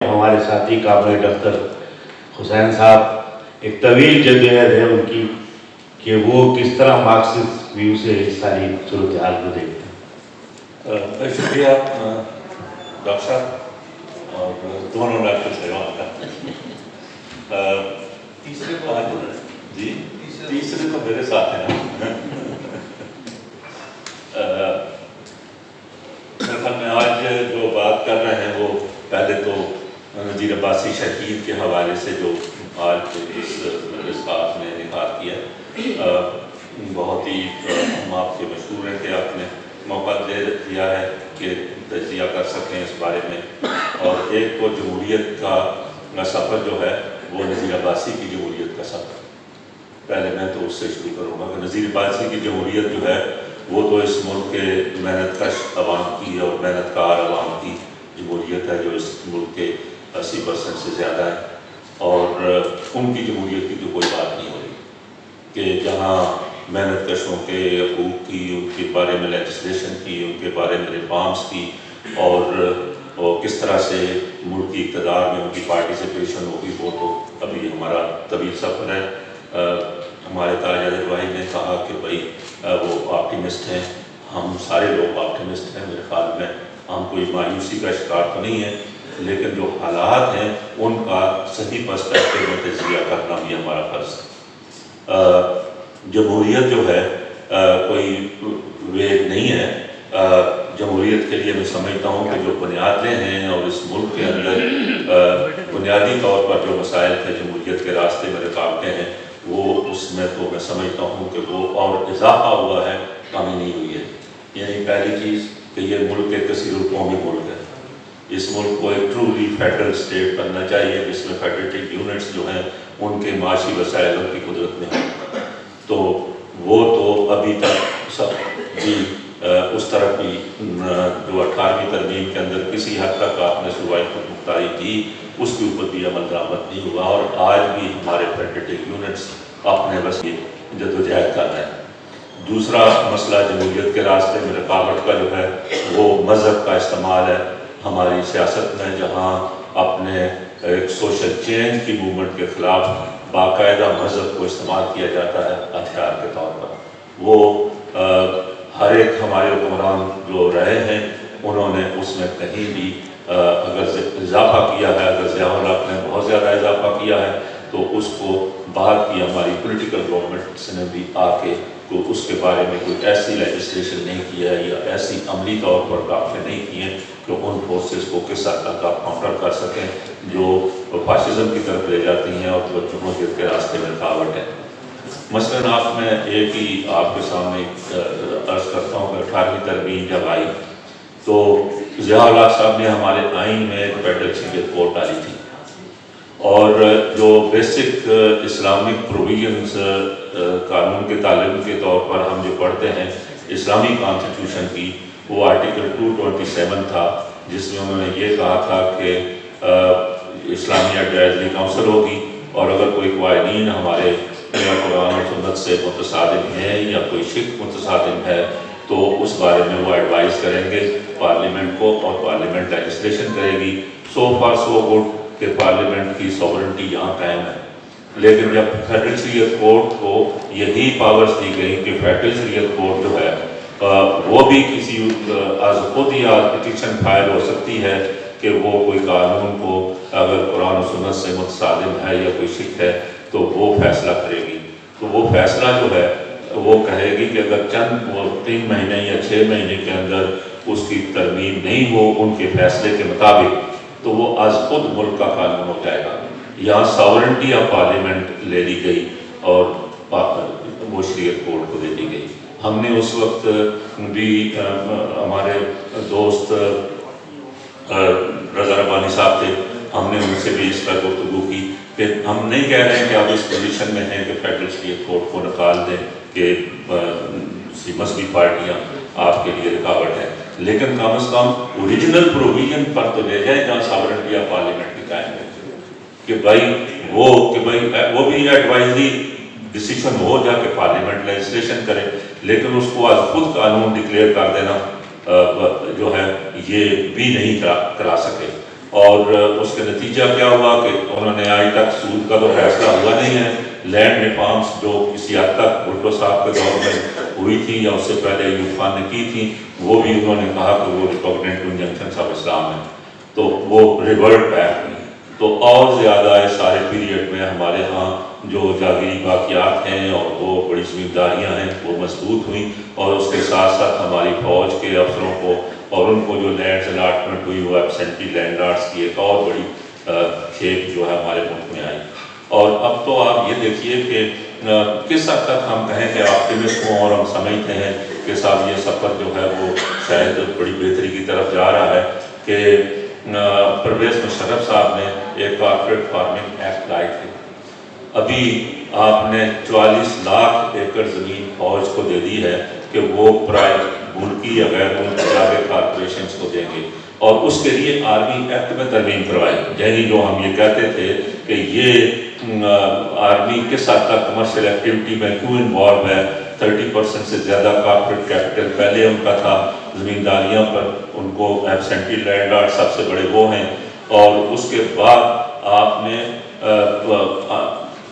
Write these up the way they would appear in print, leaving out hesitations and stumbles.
ہمارے ساتھی comrade doctor حسین صاحب ایک طویل جدوجہد ہے ان کی کہ وہ کس طرح مارکسسٹ ویو سے اس ساری صورتحال کو دیکھتے ہیں۔ بہت شکریہ ڈاکٹر صاحب اور دونوں ڈاکٹر صاحبان کا۔ تیسرے کو آج جی تیسرے تو میرے ساتھ ہیں نا۔ میں آج جو بات کر رہے ہیں وہ پہلے تو نذیر عباسی شہید کے حوالے سے جو آج اس بات میں نکال کیا بہت ہی ہم آپ کے مشہور ہیں کہ آپ نے موقع دے دیا ہے کہ تجزیہ کر سکیں اس بارے میں۔ اور ایک تو جمہوریت کا سفر جو ہے وہ نذیر عباسی کی جمہوریت کا سفر، پہلے میں تو اس سے شروع کروں گا کہ نذیر عباسی کی جمہوریت جو ہے وہ تو اس ملک کے محنت کش عوام کی اور محنت کار عوام کی جمہوریت ہے جو اس ملک کے 80% سے زیادہ ہے، اور ان کی جمہوریت کی تو کوئی بات نہیں ہو رہی کہ جہاں محنت کشوں کے حقوق کی، ان کے بارے میں لیجسلیشن کی، ان کے بارے میں ریفارمس کی، اور کس طرح سے ملک کی اقتدار میں ان کی پارٹیسپیشن ہوگی، وہ تو ابھی ہمارا طویل سفر ہے۔ ہمارے تاج بھائی نے کہا کہ بھائی وہ آپٹیمسٹ ہیں، ہم سارے لوگ آپٹیمسٹ ہیں، میرے خیال میں ہم کوئی مایوسی کا شکار تو نہیں ہے، لیکن جو حالات ہیں ان کا صحیح پرسپیکٹو میں تجزیہ کرنا بھی ہمارا فرض ہے۔ جمہوریت جو ہے کوئی ویگ نہیں ہے۔ جمہوریت کے لیے میں سمجھتا ہوں کہ جو بنیادیں ہیں اور اس ملک کے اندر بنیادی طور پر جو مسائل تھے جمہوریت کے راستے میں رکاوٹیں ہیں، وہ اس میں تو میں سمجھتا ہوں کہ وہ اور اضافہ ہوا ہے، کمی نہیں ہوئی ہے۔ یعنی پہلی چیز کہ یہ ملک ایک کثیر القومی ملک ہے، اس ملک کو ایک ٹرولی فیڈرل اسٹیٹ بننا چاہیے جس میں فیڈریٹڈ یونٹس جو ہیں ان کے معاشی وسائل ان کی قدرت میں ہیں، تو وہ تو ابھی تک سب بھی اس طرح کی جو 18ویں ترمیم کے اندر کسی حد تک آپ نے صوبائی خود مختاری دی اس کے اوپر بھی عمل درآمد نہیں ہوا، اور آج بھی ہمارے فیڈریٹڈ یونٹس اپنے بس کی جدوجہد کر رہے ہیں۔ دوسرا مسئلہ جمہوریت کے راستے میں رکاوٹ کا جو ہے وہ مذہب کا استعمال ہے ہماری سیاست میں، جہاں اپنے ایک سوشل چینج کی موومنٹ کے خلاف باقاعدہ مذہب کو استعمال کیا جاتا ہے ہتھیار کے طور پر۔ وہ ہر ایک ہمارے حکمران جو رہے ہیں انہوں نے اس میں کہیں بھی اگر اضافہ کیا ہے، اگر ضیاء الحق نے بہت زیادہ اضافہ کیا ہے تو اس کو باہر کی ہماری پولیٹیکل گورنمنٹس نے بھی آ کے اس کے بارے میں کوئی ایسی لیجسلیشن نہیں کیا ہے یا ایسی عملی طور پر کافی نہیں کیے ہیں کہ ان فورسز کو کس حد تک آپ کاؤنٹر کر سکیں جو فاشزم کی طرف لے جاتی ہیں اور جو جمہوریت کے راستے میں رکاوٹ ہے۔ مثلاً آپ میں ایک ہی آپ کے سامنے عرض کرتا ہوں کہ 18ویں ترمیم جب آئی تو ضیاء الحق صاحب نے ہمارے آئین میں ایک فیڈرل شریعت کوڈ ڈالی تھی، اور جو بیسک اسلامک پروویژنز قانون کے تعلیم کے طور پر ہم جو پڑھتے ہیں اسلامی کانسٹیٹیوشن کی، وہ آرٹیکل 227 تھا جس میں انہوں نے یہ کہا تھا کہ اسلامی ایڈوائزری کونسل ہوگی، اور اگر کوئی قوانین ہمارے قرآن و سنت سے متصادم ہیں یا کوئی شک متصادم ہے تو اس بارے میں وہ ایڈوائز کریں گے پارلیمنٹ کو، اور پارلیمنٹ لیجسلیشن کرے گی۔ سو فار سو گڈ کہ پارلیمنٹ کی سوورنٹی یہاں قائم ہے، لیکن جب فیڈرل شریعت کورٹ کو یہی پاورز دی گئی کہ فیڈرل شریعت کورٹ جو ہے وہ بھی کسی از خود یا پٹیشن فائل ہو سکتی ہے کہ وہ کوئی قانون کو اگر قرآن و سنت سے متصادم ہے یا کوئی شک ہے تو وہ فیصلہ کرے گی، تو وہ فیصلہ جو ہے وہ کہے گی کہ اگر چند وہ 3 مہینے یا 6 مہینے کے اندر اس کی ترمیم نہیں ہو ان کے فیصلے کے مطابق تو وہ از خود ملک کا قانون ہو جائے گا۔ یہاں ساورنٹی آف پارلیمنٹ لے لی گئی اور وہ شریعت کورٹ کو دے دی گئی۔ ہم نے اس وقت بھی ہمارے دوست رضا ربانی صاحب تھے، ہم نے ان سے بھی اس پر گفتگو کی کہ ہم نہیں کہہ رہے ہیں کہ آپ اس پوزیشن میں ہیں کہ فیڈرل شریعت کورٹ کو نکال دیں کہ مذہبی پارٹیاں آپ کے لیے رکاوٹ ہے، لیکن کم از کم اوریجنل پروویژن پر تو لے جائیں جہاں ساورنٹی آف پارلیمنٹ کی قائم ہے کہ بھائی وہ بھی ایڈوائزری ڈیسیشن ہو جا کے پارلیمنٹ لیجسلیشن کرے، لیکن اس کو از خود قانون ڈکلیئر کر دینا جو ہے یہ بھی نہیں کرا سکے۔ اور اس کے نتیجہ کیا ہوا کہ انہوں نے آج تک سود کا تو فیصلہ ہوا نہیں ہے. لینڈ ریفارمس جو کسی حد تک بھٹو صاحب کے دور میں ہوئی تھی یا اس سے پہلے ایوب خان نے کی تھی، وہ بھی انہوں نے کہا کہ وہ ریکوگننٹ انجنکشنس آف اسلام ہیں، تو وہ ریورٹ بیک ہوئی. تو اور زیادہ اس سارے پیریڈ میں ہمارے ہاں جو جاگیری باقیات ہیں اور وہ بڑی زمینداریاں ہیں وہ مضبوط ہوئیں، اور اس کے ساتھ ساتھ ہماری فوج کے افسروں کو اور ان کو جو لینڈز الاٹمنٹ ہوئی وہ ایبسینٹی لینڈ لارڈس کی ایک اور بڑی کھیپ جو ہے ہمارے ملک میں آئی. اور اب تو آپ یہ دیکھیے کہ کس حد تک ہم کہیں کہ آپٹیمسٹ ہوں اور ہم سمجھتے ہیں کہ صاحب یہ سفر جو ہے وہ شاید بڑی بہتری کی طرف جا رہا ہے کہ پرویز مشرف صاحب نے ایک کارپوریٹ فارمنگ ایکٹ لائے تھے. ابھی آپ نے 44 لاکھ ایکڑ زمین فوج کو دے دی ہے کہ وہ ملکی یا غیر ملکی ادارے کارپوریشنز کو دیں گے، اور اس کے لیے آرمی ایکٹ میں ترمیم کروائی. یعنی جو ہم یہ کہتے تھے کہ یہ آرمی کس حد تک کمرشل ایکٹیویٹی میں کیوں انوالو ہے، 30% سے زیادہ کارپوریٹ کیپٹل پہلے ان کا تھا، زمینداریاں پر ان کو ایبسینٹی لینڈ لارڈ سب سے بڑے وہ ہیں. اور اس کے بعد آپ نے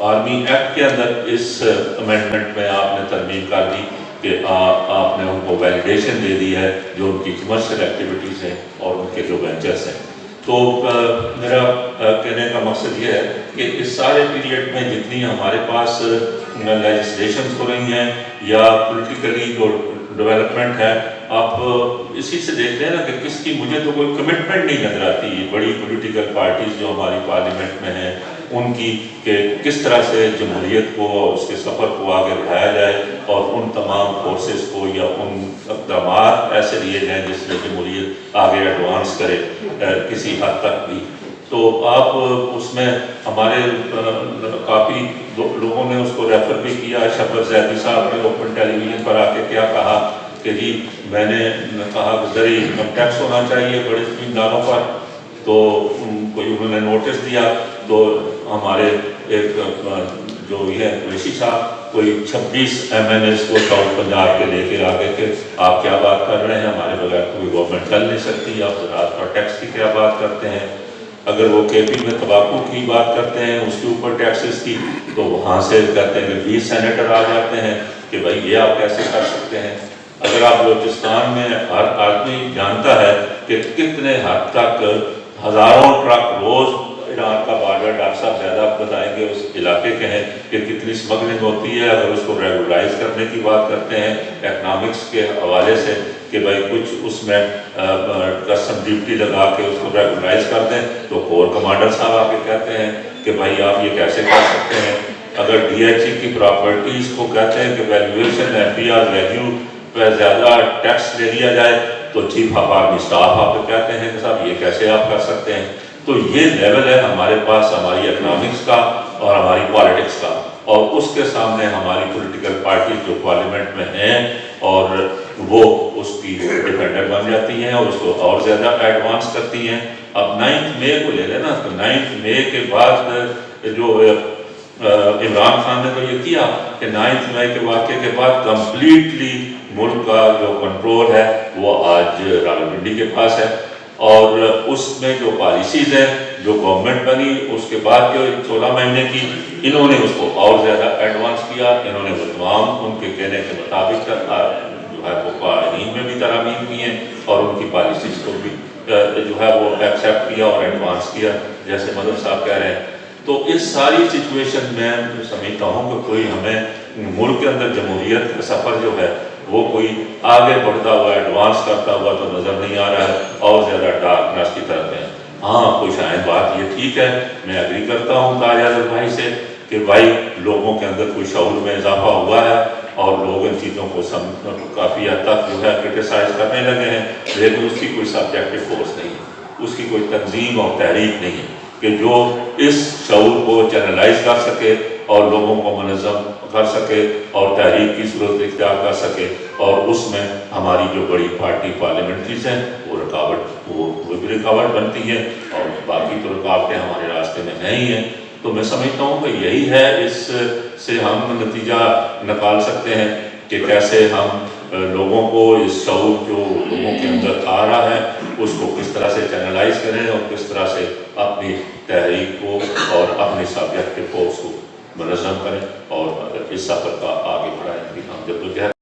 آرمی ایکٹ کے اندر اس امینڈمنٹ میں آپ نے ترمیم کر دی کہ آپ نے ان کو ویلیڈیشن دے دی ہے جو ان کی کمرشل ایکٹیویٹیز ہیں اور ان کے جو وینچرز ہیں. تو میرا کہنے کا مقصد یہ ہے کہ اس سارے پیریڈ میں جتنی ہمارے پاس لیجسلیشنز ہو رہی ہیں یا پولیٹیکلی جو ڈیولپمنٹ ہے، آپ اسی سے دیکھتے ہیں نا کہ کس کی مجھے تو کوئی کمٹمنٹ نہیں نظر آتی بڑی پولیٹیکل پارٹیز جو ہماری پارلیمنٹ میں ہیں ان کی، کہ کس طرح سے جمہوریت کو اور اس کے سفر کو آگے بڑھایا جائے اور ان تمام فورسز کو یا ان اقدامات ایسے لیے جائیں جس میں جمہوریت آگے ایڈوانس کرے کسی حد تک بھی. تو آپ اس میں ہمارے کافی لوگوں نے اس کو ریفر بھی کیا. شفقت زیدی صاحب نے اوپن ٹیلی ویژن پر آ کے کیا کہا کہ جی میں نے کہا کہ زرعی انکم ٹیکس ہونا چاہیے بڑے زمینداروں پر، تو کوئی انہوں نے نوٹس دیا تو ہمارے ایک جو یہ قریشی صاحب کوئی 26 MNAs کو ساؤتھ پنجاب کے لے کے آگے کہ آپ کیا بات کر رہے ہیں، ہمارے بغیر کوئی گورنمنٹ چل نہیں سکتی، آپ زراعت اور ٹیکس کی کیا بات کرتے ہیں. اگر وہ KP میں تمباکو کی بات کرتے ہیں اس کے اوپر ٹیکسز کی تو وہاں سے کہتے ہیں کہ 20 سینیٹر آ جاتے ہیں کہ بھائی یہ آپ کیسے کر سکتے ہیں. اگر آپ بلوچستان میں ہر آدمی جانتا ہے کہ کتنے حد تک ہزاروں ٹرک روز ایران کا بارڈر، ڈاکٹر صاحب زیادہ بتائیں گے اس علاقے کے ہیں کہ کتنی اسمگلنگ ہوتی ہے. اگر اس کو ریگولائز کرنے کی بات کرتے ہیں اکنامکس کے حوالے سے کہ بھائی کچھ اس میں کسٹم ڈیوٹی لگا کے اس کو ریگولائز کر دیں تو کور کمانڈر صاحب آ کے کہتے ہیں کہ بھائی آپ یہ کیسے کر سکتے ہیں. اگر DHE کی پراپرٹیز کو کہتے ہیں کہ ویلیویشن FBR ویلیو پہ زیادہ ٹیکس لے لیا جائے تو چیف آف آرمی اسٹاف آپ کو کہتے ہیں کہ صاحب یہ کیسے آپ کر سکتے ہیں. تو یہ لیول ہے ہمارے پاس ہماری اکنامکس کا اور ہماری پالیٹکس کا، اور اس کے سامنے ہماری پولیٹیکل پارٹیز جو پارلیمنٹ میں ہیں اور وہ اس کی ڈیفینڈر بن جاتی ہیں اور اس کو اور زیادہ ایڈوانس کرتی ہیں. اب 9 مئی کو لے لیں نا، تو 9 مئی کے بعد جو عمران خان نے تو یہ کیا کہ 9 مئی کے واقعے کے بعد کمپلیٹلی ملک کا جو کنٹرول ہے وہ آج راولپنڈی کے پاس ہے، اور اس میں جو پالیسیز ہیں جو گورنمنٹ بنی اس کے بعد جو 16 مہینے کی، انہوں نے اس کو اور زیادہ ایڈوانس کیا. انہوں نے وہ تمام ان کے کہنے کے مطابق جو ہے وہ قوانین میں بھی ترامیم کی ہیں اور ان کی پالیسیز کو بھی جو ہے وہ ایکسیپٹ کیا اور ایڈوانس کیا جیسے مدن صاحب کہہ رہے ہیں. تو اس ساری سچویشن میں سمجھتا ہوں کہ کوئی ہمیں ملک کے اندر جمہوریت کا سفر جو ہے وہ کوئی آگے بڑھتا ہوا ایڈوانس کرتا ہوا تو نظر نہیں آ رہا ہے، اور زیادہ ڈارکنیس کی طرف ہے. ہاں کوئی شاید بات یہ ٹھیک ہے، میں ایگری کرتا ہوں تاج اظہر بھائی سے کہ بھائی لوگوں کے اندر کوئی شعور میں اضافہ ہوا ہے اور لوگ ان چیزوں کو کافی حد تک جو ہے کرٹیسائز کرنے لگے ہیں، لیکن اس کی کوئی سبجیکٹو فورس نہیں ہے، اس کی کوئی تنظیم اور تحریک نہیں ہے کہ جو اس شعور کو چینلائز کر سکے اور لوگوں کو منظم کر سکے اور تحریک کی صورت اختیار کر سکے. اور اس میں ہماری جو بڑی پارٹی پارلیمنٹریز ہیں وہ رکاوٹ وہ بھی رکاوٹ بنتی ہے، اور باقی تو رکاوٹیں ہمارے راستے میں ہیں ہی ہیں. تو میں سمجھتا ہوں کہ یہی ہے، اس سے ہم نتیجہ نکال سکتے ہیں کہ کیسے ہم لوگوں کو اس شعور جو لوگوں کے اندر آ رہا ہے اس کو کس طرح سے چینلائز کریں اور کس طرح سے اپنی تحریک کو اور اپنی سابقیت کے فورس کو منظم کریں اور اس سفر کا آگے بڑھائیں. ہم جدوجہد